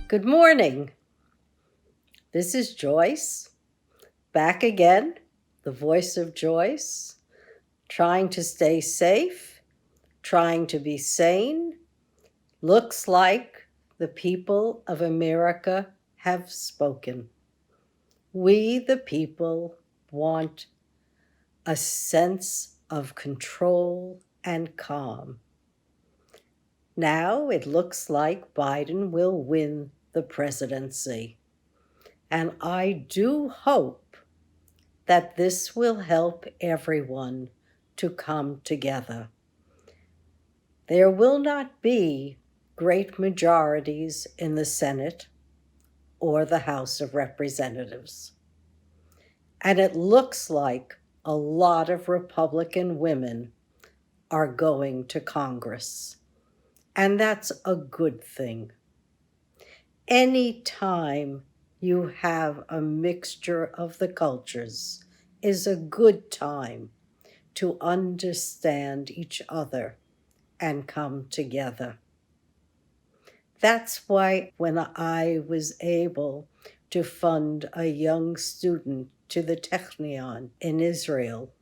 Good morning. This is Joyce, back again, the voice of Joyce, trying to stay safe, trying to be sane. Looks like the people of America have spoken. We, the people, want a sense of control and calm. Now it looks like Biden will win the presidency. And I do hope that this will help everyone to come together. There will not be great majorities in the Senate or the House of Representatives. And it looks like a lot of Republican women are going to Congress. And that's a good thing. Any time you have a mixture of the cultures is a good time to understand each other and come together. That's why when I was able to fund a young student to the Technion in Israel,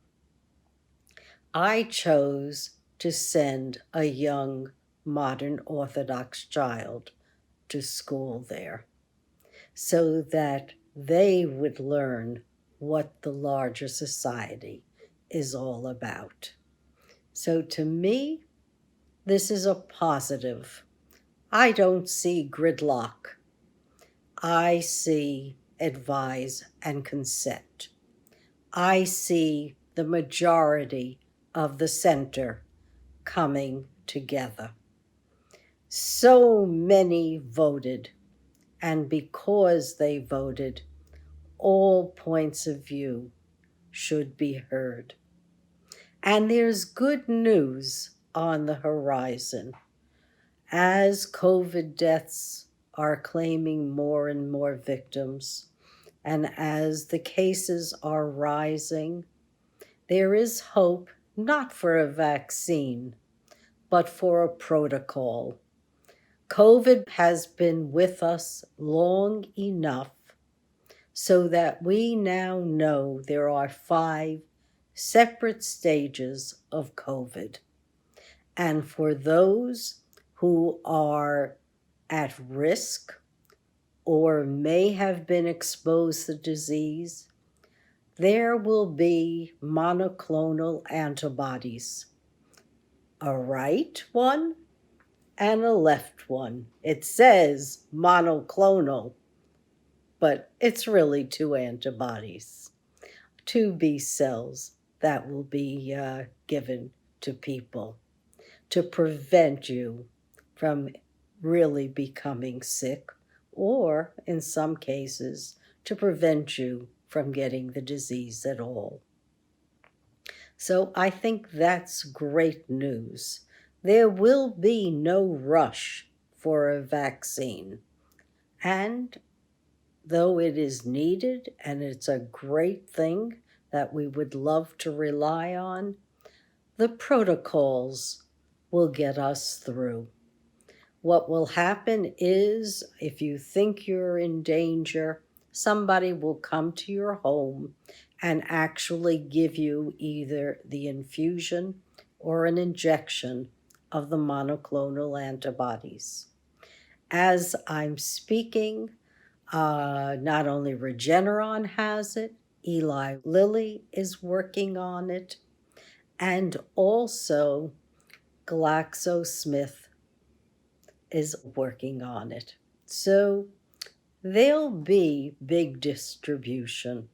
I chose to send a young modern Orthodox child to school there so that they would learn what the larger society is all about. So to me, this is a positive. I don't see gridlock. I see advise and consent. I see the majority of the center coming together. So many voted, and because they voted, all points of view should be heard. And there's good news on the horizon. As COVID deaths are claiming more and more victims, and as the cases are rising, there is hope not for a vaccine, but for a protocol. COVID has been with us long enough so that we now know there are 5 separate stages of COVID. And for those who are at risk or may have been exposed to the disease, there will be monoclonal antibodies, a right one and a left one. It says monoclonal, but it's really 2 antibodies, 2 B cells that will be given to people to prevent you from really becoming sick, or in some cases, to prevent you from getting the disease at all. So I think that's great news. There will be no rush for a vaccine. And though it is needed and it's a great thing that we would love to rely on, the protocols will get us through. What will happen is if you think you're in danger, somebody will come to your home and actually give you either the infusion or an injection of the monoclonal antibodies. As I'm speaking, not only Regeneron has it, Eli Lilly is working on it, and also GlaxoSmith is working on it. So there'll be big distribution.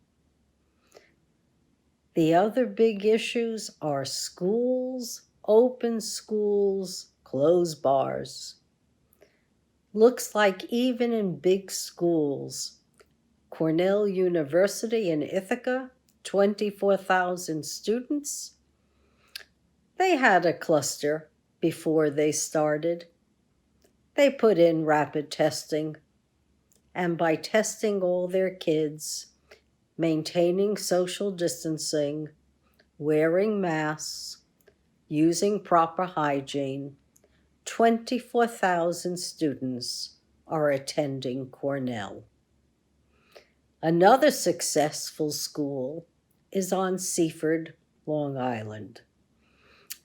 The other big issues are schools, open schools, closed bars. Looks like even in big schools, Cornell University in Ithaca, 24,000 students, they had a cluster before they started. They put in rapid testing, and by testing all their kids, maintaining social distancing, wearing masks, using proper hygiene, 24,000 students are attending Cornell. Another successful school is on Seaford, Long Island.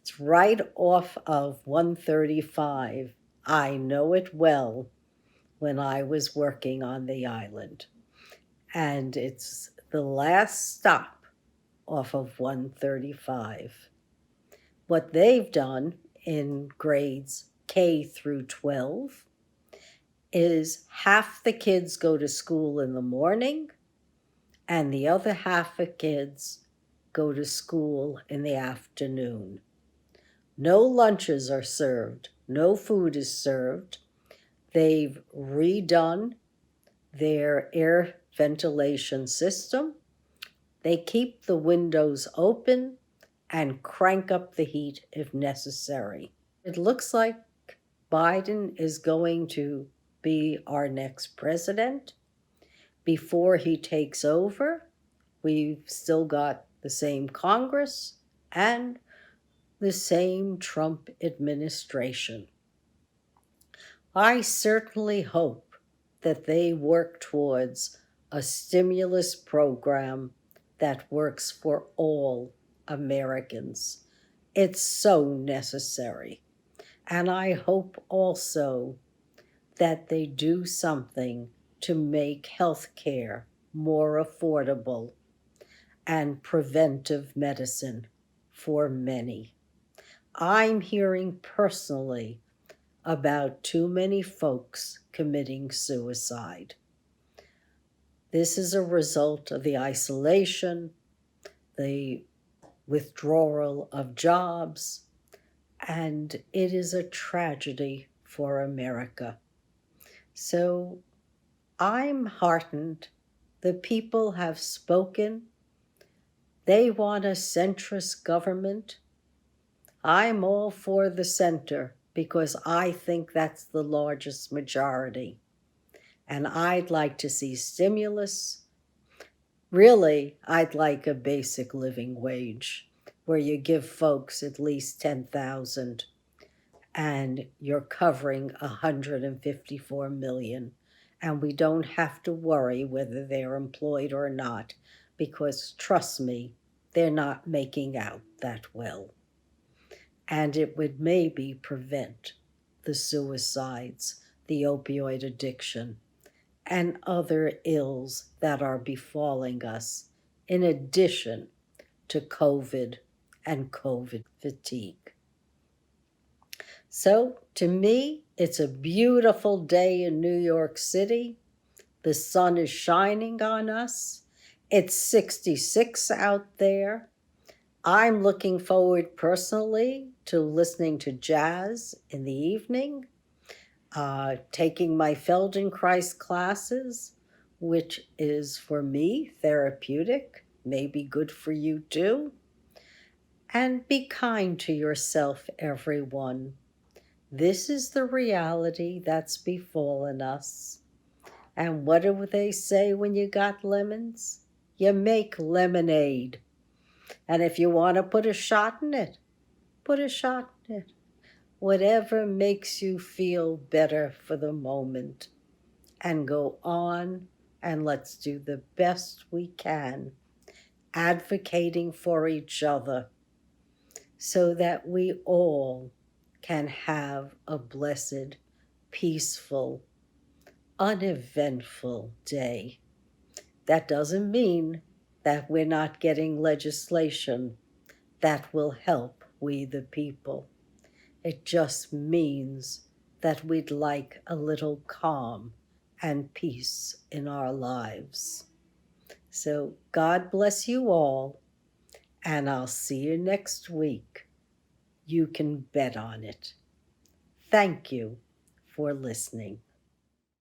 It's right off of 135. I know it well when I was working on the island. And it's the last stop off of 135. What they've done in grades K through 12 is half the kids go to school in the morning and the other half of kids go to school in the afternoon. No lunches are served, no food is served. They've redone their air ventilation system. They keep the windows open and crank up the heat if necessary. It looks like Biden is going to be our next president. Before he takes over, we've still got the same Congress and the same Trump administration. I certainly hope that they work towards a stimulus program that works for all Americans. It's so necessary. And I hope also that they do something to make health care more affordable and preventive medicine for many. I'm hearing personally about too many folks committing suicide. This is a result of the isolation, the withdrawal of jobs, and it is a tragedy for America. So I'm heartened. The people have spoken. They want a centrist government. I'm all for the center because I think that's the largest majority. And I'd like to see stimulus. Really, I'd like a basic living wage where you give folks at least $10,000 and you're covering 154 million. And we don't have to worry whether they're employed or not, because trust me, they're not making out that well. And it would maybe prevent the suicides, the opioid addiction, and other ills that are befalling us, in addition to COVID and COVID fatigue. So, to me, it's a beautiful day in New York City. The sun is shining on us. It's 66 out there. I'm looking forward personally to listening to jazz in the evening, taking my Feldenkrais classes, which is for me therapeutic, maybe good for you too. And be kind to yourself, everyone. This is the reality that's befallen us. And what do they say when you got lemons? You make lemonade. And if you want to put a shot in it, put a shot in it. Whatever makes you feel better for the moment. And go on and let's do the best we can, advocating for each other so that we all can have a blessed, peaceful, uneventful day. That doesn't mean that we're not getting legislation that will help we the people. It just means that we'd like a little calm and peace in our lives. So God bless you all, and I'll see you next week. You can bet on it. Thank you for listening.